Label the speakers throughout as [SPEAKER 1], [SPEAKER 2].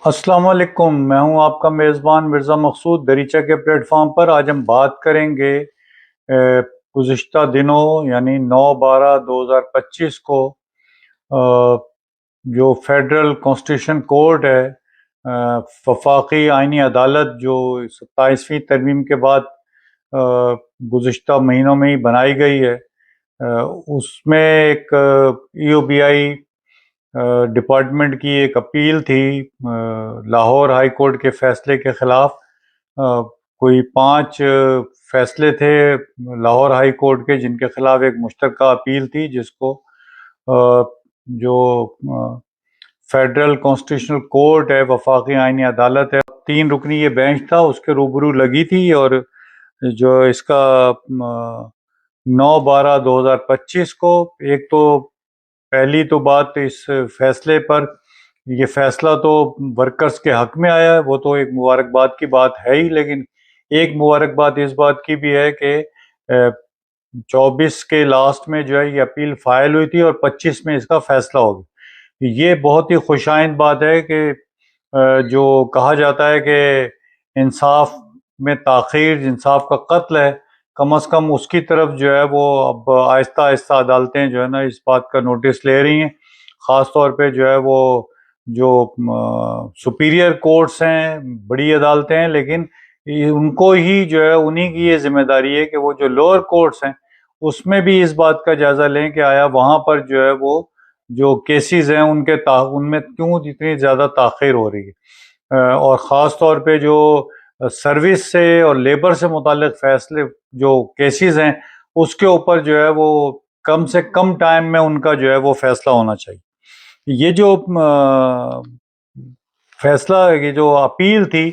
[SPEAKER 1] السلام علیکم، میں ہوں آپ کا میزبان مرزا مقصود دریچہ کے پلیٹ فارم پر۔ آج ہم بات کریں گے گزشتہ دنوں یعنی 9/12/2025 کو جو فیڈرل کانسٹیٹیوشن کورٹ ہے، وفاقی آئینی عدالت جو 27ویں ترمیم کے بعد گزشتہ مہینوں میں ہی بنائی گئی ہے، اس میں ایک ای او بی آئی ڈپارٹمنٹ کی ایک اپیل تھی لاہور ہائی کورٹ کے فیصلے کے خلاف۔ کوئی 5 فیصلے تھے لاہور ہائی کورٹ کے جن کے خلاف ایک مشترکہ اپیل تھی، جس کو جو فیڈرل کانسٹیٹیوشنل کورٹ ہے، وفاقی آئینی عدالت ہے، 3 رکنی یہ بینچ تھا، اس کے روبرو لگی تھی۔ اور جو اس کا 9/12/2025 کو ایک تو پہلی تو بات اس فیصلے پر، یہ فیصلہ تو ورکرز کے حق میں آیا ہے، وہ تو ایک مبارکباد کی بات ہے ہی، لیکن ایک مبارکباد اس بات کی بھی ہے کہ 24 کے لاسٹ میں جو ہے یہ اپیل فائل ہوئی تھی اور 25 میں اس کا فیصلہ ہو گیا۔ یہ بہت ہی خوش آئند بات ہے کہ جو کہا جاتا ہے کہ انصاف میں تاخیر انصاف کا قتل ہے، کم از کم اس کی طرف جو ہے وہ اب آہستہ آہستہ عدالتیں جو ہے نا اس بات کا نوٹس لے رہی ہیں، خاص طور پہ جو ہے وہ جو سپیریئر کورٹس ہیں، بڑی عدالتیں ہیں، لیکن ان کو ہی جو ہے انہی کی یہ ذمہ داری ہے کہ وہ جو لوور کورٹس ہیں اس میں بھی اس بات کا جائزہ لیں کہ آیا وہاں پر جو ہے وہ جو کیسز ہیں ان میں کیوں اتنی زیادہ تاخیر ہو رہی ہے، اور خاص طور پہ جو سروس سے اور لیبر سے متعلق فیصلے جو کیسز ہیں اس کے اوپر جو ہے وہ کم سے کم ٹائم میں ان کا جو ہے وہ فیصلہ ہونا چاہیے۔ یہ جو فیصلہ، یہ جو اپیل تھی،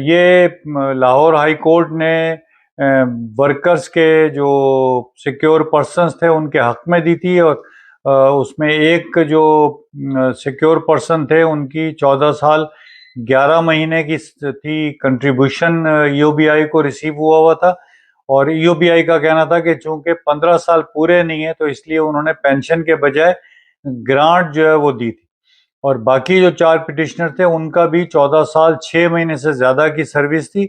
[SPEAKER 1] یہ لاہور ہائی کورٹ نے ورکرز کے جو سیکیور پرسنز تھے ان کے حق میں دی تھی، اور اس میں ایک جو سیکیور پرسن تھے ان کی 14 سال 11 مہینے کی تھی کنٹریبیوشن ای او بی آئی کو ریسیو ہوا تھا، اور ای او بی آئی کا کہنا تھا کہ چونکہ 15 سال پورے نہیں ہیں تو اس لیے انہوں نے پینشن کے بجائے گرانٹ جو ہے وہ دی تھی۔ اور باقی جو 4 پٹیشنر تھے ان کا بھی 14 سال 6 مہینے سے زیادہ کی سروس تھی،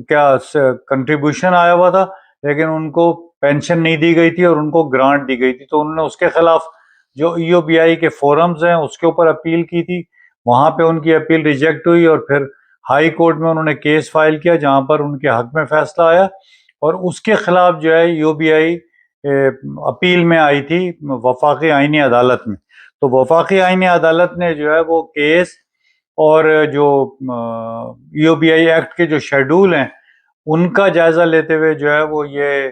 [SPEAKER 1] کیا کنٹریبیوشن آیا ہوا تھا، لیکن ان کو پینشن نہیں دی گئی تھی اور ان کو گرانٹ دی گئی تھی، تو انہوں نے اس کے خلاف جو ای او بی آئی کے فورمز ہیں اس کے اوپر اپیل کی تھی۔ وہاں پہ ان کی اپیل ریجیکٹ ہوئی اور پھر ہائی کورٹ میں انہوں نے کیس فائل کیا جہاں پر ان کے حق میں فیصلہ آیا، اور اس کے خلاف جو ہے ای او بی آئی اپیل میں آئی تھی وفاقی آئینی عدالت میں۔ تو وفاقی آئینی عدالت نے جو ہے وہ کیس اور جو ای او بی آئی ایکٹ کے جو شیڈول ہیں ان کا جائزہ لیتے ہوئے جو ہے وہ یہ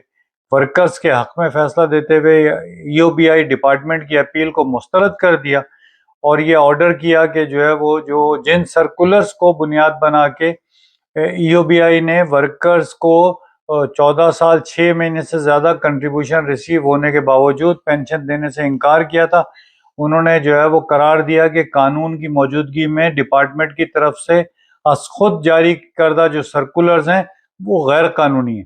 [SPEAKER 1] ورکرز کے حق میں فیصلہ دیتے ہوئے ای او بی آئی ڈپارٹمنٹ کی اپیل کو مسترد کر دیا، اور یہ آرڈر کیا کہ جو ہے وہ جو جن سرکولرز کو بنیاد بنا کے ای او بی آئی نے ورکرز کو 14 سال 6 مہینے سے زیادہ کنٹریبیوشن ریسیو ہونے کے باوجود پینشن دینے سے انکار کیا تھا، انہوں نے جو ہے وہ قرار دیا کہ قانون کی موجودگی میں ڈپارٹمنٹ کی طرف سے از خود جاری کردہ جو سرکولرز ہیں وہ غیر قانونی ہیں۔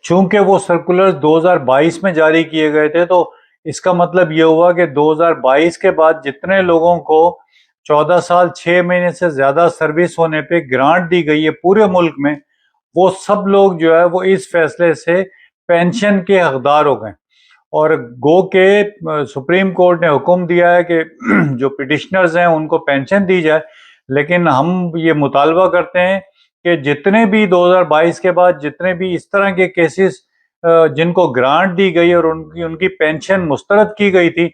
[SPEAKER 1] چونکہ وہ سرکولرز 2022 میں جاری کیے گئے تھے، تو اس کا مطلب یہ ہوا کہ 2022 کے بعد جتنے لوگوں کو 14 سال 6 مہینے سے زیادہ سروس ہونے پہ گرانٹ دی گئی ہے پورے ملک میں، وہ سب لوگ جو ہے وہ اس فیصلے سے پینشن کے حقدار ہو گئے، اور گو کہ سپریم کورٹ نے حکم دیا ہے کہ جو پٹیشنرز ہیں ان کو پینشن دی جائے، لیکن ہم یہ مطالبہ کرتے ہیں کہ جتنے بھی 2022 کے بعد جتنے بھی اس طرح کے کیسز جن کو گرانٹ دی گئی اور ان کی پینشن مسترد کی گئی تھی،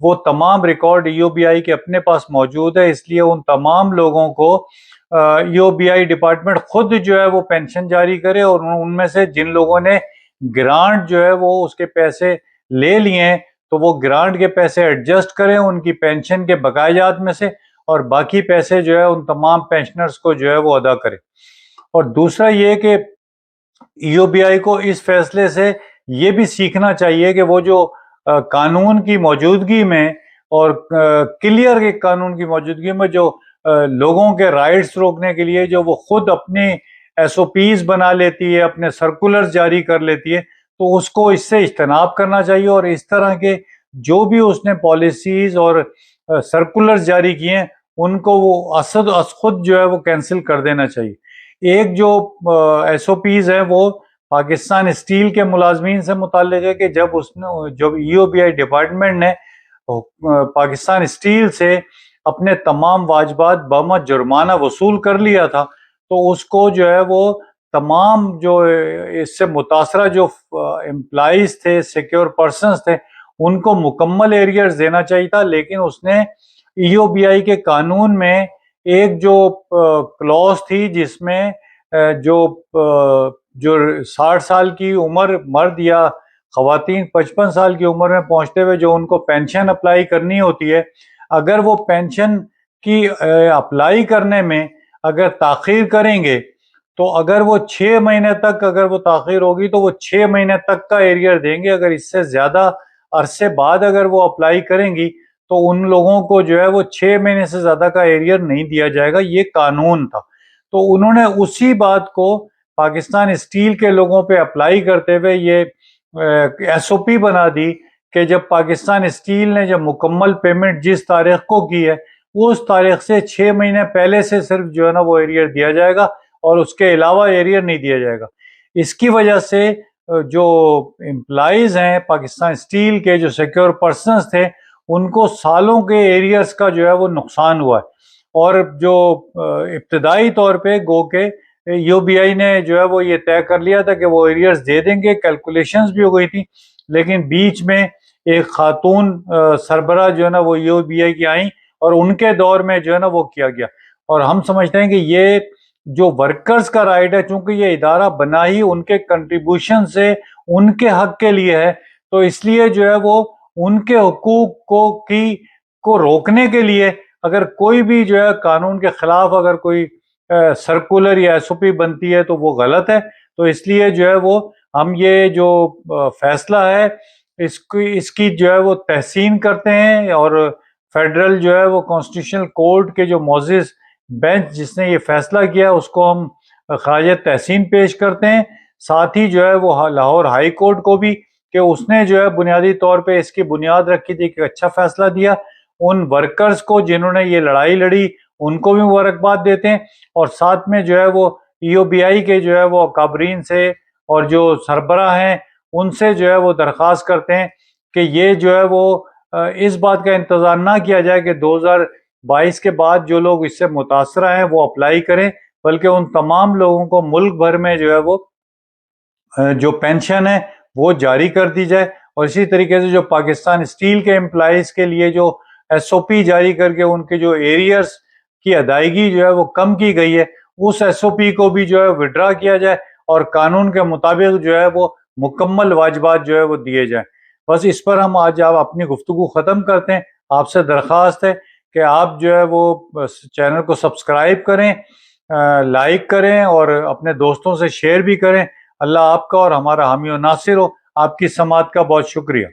[SPEAKER 1] وہ تمام ریکارڈ ای او بی آئی کے اپنے پاس موجود ہے، اس لیے ان تمام لوگوں کو ای او بی آئی ڈپارٹمنٹ خود جو ہے وہ پینشن جاری کرے، اور ان میں سے جن لوگوں نے گرانٹ جو ہے وہ اس کے پیسے لے لیے ہیں تو وہ گرانٹ کے پیسے ایڈجسٹ کریں ان کی پینشن کے بقایا جات میں سے، اور باقی پیسے جو ہے ان تمام پینشنرز کو جو ہے وہ ادا کریں۔ اور دوسرا یہ کہ ای او بی آئی کو اس فیصلے سے یہ بھی سیکھنا چاہیے کہ وہ جو قانون کی موجودگی میں اور کلیئر کے قانون کی موجودگی میں جو لوگوں کے رائٹس روکنے کے لیے جو وہ خود اپنی ایس او پیز بنا لیتی ہے، اپنے سرکولرز جاری کر لیتی ہے، تو اس کو اس سے اجتناب کرنا چاہیے، اور اس طرح کے جو بھی اس نے پالیسیز اور سرکولرز جاری کیے ہیں ان کو وہ از خود جو ہے وہ کینسل کر دینا چاہیے۔ ایک جو ایس او پیز ہیں وہ پاکستان اسٹیل کے ملازمین سے متعلق ہے کہ جب ای او بی آئی ڈپارٹمنٹ نے پاکستان اسٹیل سے اپنے تمام واجبات بہمت جرمانہ وصول کر لیا تھا، تو اس کو جو ہے وہ تمام جو اس سے متاثرہ جو امپلائیز تھے، سیکیور پرسنز تھے، ان کو مکمل ایریئرز دینا چاہیے تھا، لیکن اس نے ای او بی آئی کے قانون میں ایک جو کلوز تھی جس میں جو 60 سال کی عمر مرد یا خواتین 55 سال کی عمر میں پہنچتے ہوئے جو ان کو پینشن اپلائی کرنی ہوتی ہے، اگر وہ پینشن کی اپلائی کرنے میں اگر تاخیر کریں گے تو اگر وہ 6 مہینے تک اگر وہ تاخیر ہوگی تو وہ 6 مہینے تک کا ایریئر دیں گے۔ اگر اس سے زیادہ عرصے بعد اگر وہ اپلائی کریں گی تو ان لوگوں کو جو ہے وہ 6 مہینے سے زیادہ کا ایریئر نہیں دیا جائے گا، یہ قانون تھا۔ تو انہوں نے اسی بات کو پاکستان اسٹیل کے لوگوں پہ اپلائی کرتے ہوئے یہ ایس او پی بنا دی کہ جب پاکستان اسٹیل نے جب مکمل پیمنٹ جس تاریخ کو کی ہے اس تاریخ سے 6 مہینے پہلے سے صرف جو ہے نا وہ ایریئر دیا جائے گا اور اس کے علاوہ ایریئر نہیں دیا جائے گا۔ اس کی وجہ سے جو امپلائیز ہیں پاکستان اسٹیل کے، جو سیکیور پرسنز تھے، ان کو سالوں کے ایریئرز کا جو ہے وہ نقصان ہوا ہے۔ اور جو ابتدائی طور پہ گو کہ یو بی آئی نے جو ہے وہ یہ طے کر لیا تھا کہ وہ ایریئرز دے دیں گے، کیلکولیشنز بھی ہو گئی تھی، لیکن بیچ میں ایک خاتون سربراہ جو ہے نا وہ یو بی آئی کی آئیں اور ان کے دور میں جو ہے نا وہ کیا گیا۔ اور ہم سمجھتے ہیں کہ یہ جو ورکرز کا رائٹ ہے، چونکہ یہ ادارہ بنا ہی ان کے کنٹریبیوشن سے ان کے حق کے لیے ہے، تو اس لیے جو ہے وہ ان کے حقوق کو روکنے کے لیے اگر کوئی بھی جو ہے قانون کے خلاف اگر کوئی سرکولر یا ایس او پی بنتی ہے تو وہ غلط ہے۔ تو اس لیے جو ہے وہ ہم یہ جو فیصلہ ہے اس کی جو ہے وہ تحسین کرتے ہیں، اور فیڈرل جو ہے وہ کانسٹیٹیوشنل کورٹ کے جو معزز بینچ جس نے یہ فیصلہ کیا اس کو ہم خراج تحسین پیش کرتے ہیں۔ ساتھ ہی جو ہے وہ لاہور ہائی کورٹ کو بھی کہ اس نے جو ہے بنیادی طور پہ اس کی بنیاد رکھی تھی کہ اچھا فیصلہ دیا۔ ان ورکرز کو جنہوں نے یہ لڑائی لڑی ان کو بھی مبارکباد دیتے ہیں، اور ساتھ میں جو ہے وہ ای او بی آئی کے جو ہے وہ اکابرین سے اور جو سربراہ ہیں ان سے جو ہے وہ درخواست کرتے ہیں کہ یہ جو ہے وہ اس بات کا انتظار نہ کیا جائے کہ 2022 کے بعد جو لوگ اس سے متاثرہ ہیں وہ اپلائی کریں، بلکہ ان تمام لوگوں کو ملک بھر میں جو ہے وہ جو پینشن ہے وہ جاری کر دی جائے۔ اور اسی طریقے سے جو پاکستان اسٹیل کے امپلائیز کے لیے جو ایس او پی جاری کر کے ان کے جو ایریئرز کی ادائیگی جو ہے وہ کم کی گئی ہے، اس ایس او پی کو بھی جو ہے وڈرا کیا جائے اور قانون کے مطابق جو ہے وہ مکمل واجبات جو ہے وہ دیے جائیں۔ بس اس پر ہم آج آپ اپنی گفتگو ختم کرتے ہیں۔ آپ سے درخواست ہے کہ آپ جو ہے وہ چینل کو سبسکرائب کریں، لائک کریں اور اپنے دوستوں سے شیئر بھی کریں۔ اللہ آپ کا اور ہمارا حامی و ناصر ہو۔ آپ کی سماعت کا بہت شکریہ۔